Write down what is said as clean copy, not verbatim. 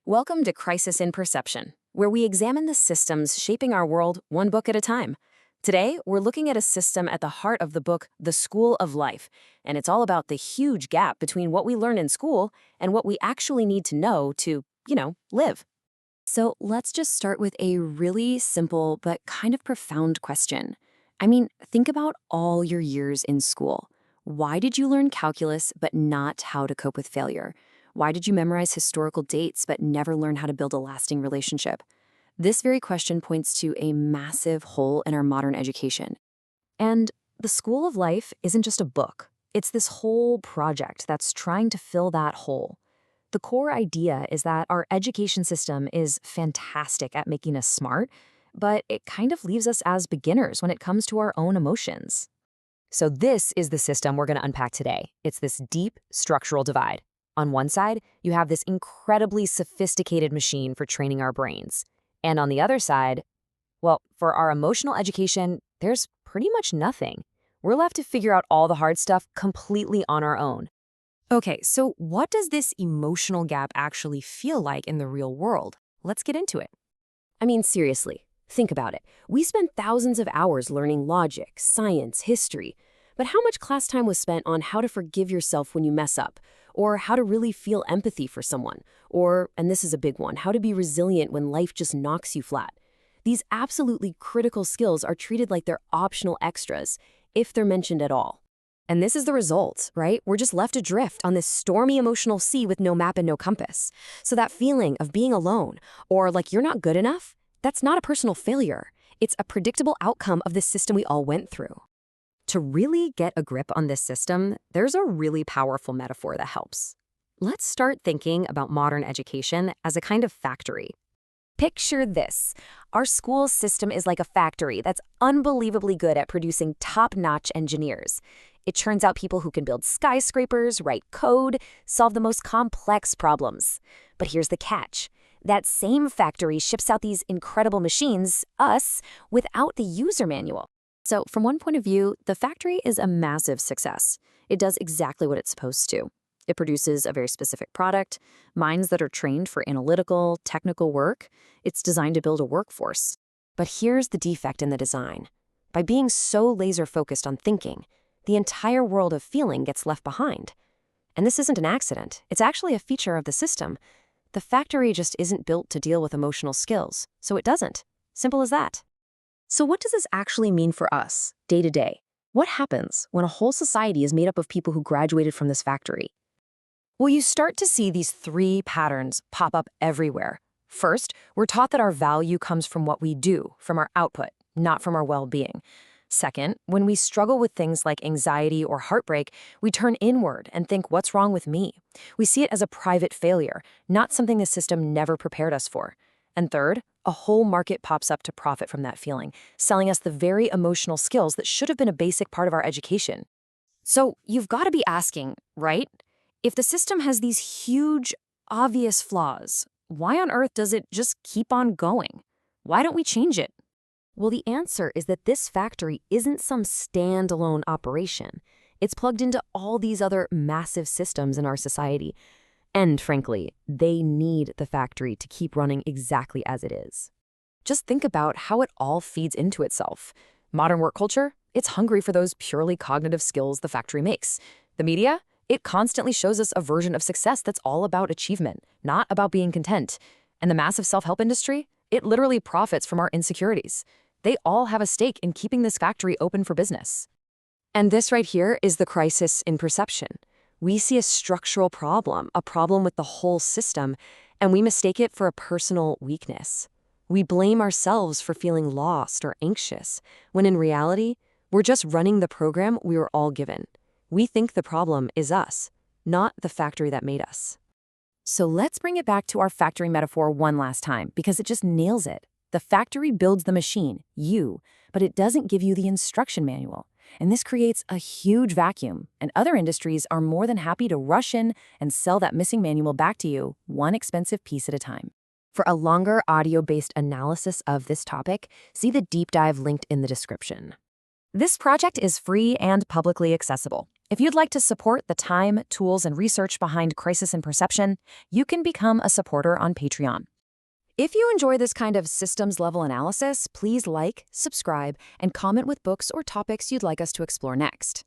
Welcome to Crisis in Perception, where we examine the systems shaping our world one book at a time. Today, we're looking at a system at the heart of the book, The School of Life, and it's all about the huge gap between what we learn in school and what we actually need to know to, live. So let's just start with a really simple but kind of profound question. Think about all your years in school. Why did you learn calculus but not how to cope with failure? Why did you memorize historical dates but never learn how to build a lasting relationship? This very question points to a massive hole in our modern education. And the School of Life isn't just a book. It's this whole project that's trying to fill that hole. The core idea is that our education system is fantastic at making us smart, but it kind of leaves us as beginners when it comes to our own emotions. So this is the system we're going to unpack today. It's this deep structural divide. On one side, you have this incredibly sophisticated machine for training our brains. And on the other side, well, for our emotional education, there's pretty much nothing. We're left to figure out all the hard stuff completely on our own. Okay, so what does this emotional gap actually feel like in the real world? Let's get into it. Seriously, think about it. We spend thousands of hours learning logic, science, history. But how much class time was spent on how to forgive yourself when you mess up? Or how to really feel empathy for someone? Or, and this is a big one, how to be resilient when life just knocks you flat? These absolutely critical skills are treated like they're optional extras, if they're mentioned at all. And this is the result, right? We're just left adrift on this stormy emotional sea with no map and no compass. So that feeling of being alone, or like you're not good enough, that's not a personal failure. It's a predictable outcome of the system we all went through. To really get a grip on this system, there's a really powerful metaphor that helps. Let's start thinking about modern education as a kind of factory. Picture this. Our school system is like a factory that's unbelievably good at producing top-notch engineers. It churns out people who can build skyscrapers, write code, solve the most complex problems. But here's the catch. That same factory ships out these incredible machines, us, without the user manual. So from one point of view, the factory is a massive success. It does exactly what it's supposed to. It produces a very specific product, minds that are trained for analytical, technical work. It's designed to build a workforce. But here's the defect in the design. By being so laser-focused on thinking, the entire world of feeling gets left behind. And this isn't an accident. It's actually a feature of the system. The factory just isn't built to deal with emotional skills, so it doesn't. Simple as that. So what does this actually mean for us, day to day? What happens when a whole society is made up of people who graduated from this factory? Well, you start to see these three patterns pop up everywhere. First, we're taught that our value comes from what we do, from our output, not from our well-being. Second, when we struggle with things like anxiety or heartbreak, we turn inward and think, what's wrong with me? We see it as a private failure, not something the system never prepared us for. And third, a whole market pops up to profit from that feeling, selling us the very emotional skills that should have been a basic part of our education. So you've got to be asking, right? If the system has these huge, obvious flaws, why on earth does it just keep on going? Why don't we change it? Well, the answer is that this factory isn't some standalone operation. It's plugged into all these other massive systems in our society. And frankly, they need the factory to keep running exactly as it is. Just think about how it all feeds into itself. Modern work culture, it's hungry for those purely cognitive skills the factory makes. The media, it constantly shows us a version of success that's all about achievement, not about being content. And the massive self-help industry, it literally profits from our insecurities. They all have a stake in keeping this factory open for business. And this right here is the crisis in perception. We see a structural problem, a problem with the whole system, and we mistake it for a personal weakness. We blame ourselves for feeling lost or anxious, when in reality, we're just running the program we were all given. We think the problem is us, not the factory that made us. So let's bring it back to our factory metaphor one last time, because it just nails it. The factory builds the machine, you, but it doesn't give you the instruction manual. And this creates a huge vacuum, and other industries are more than happy to rush in and sell that missing manual back to you, one expensive piece at a time. For a longer audio-based analysis of this topic, see the deep dive linked in the description. This project is free and publicly accessible. If you'd like to support the time, tools, and research behind Crisis in Perception, you can become a supporter on Patreon. If you enjoy this kind of systems-level analysis, please like, subscribe, and comment with books or topics you'd like us to explore next.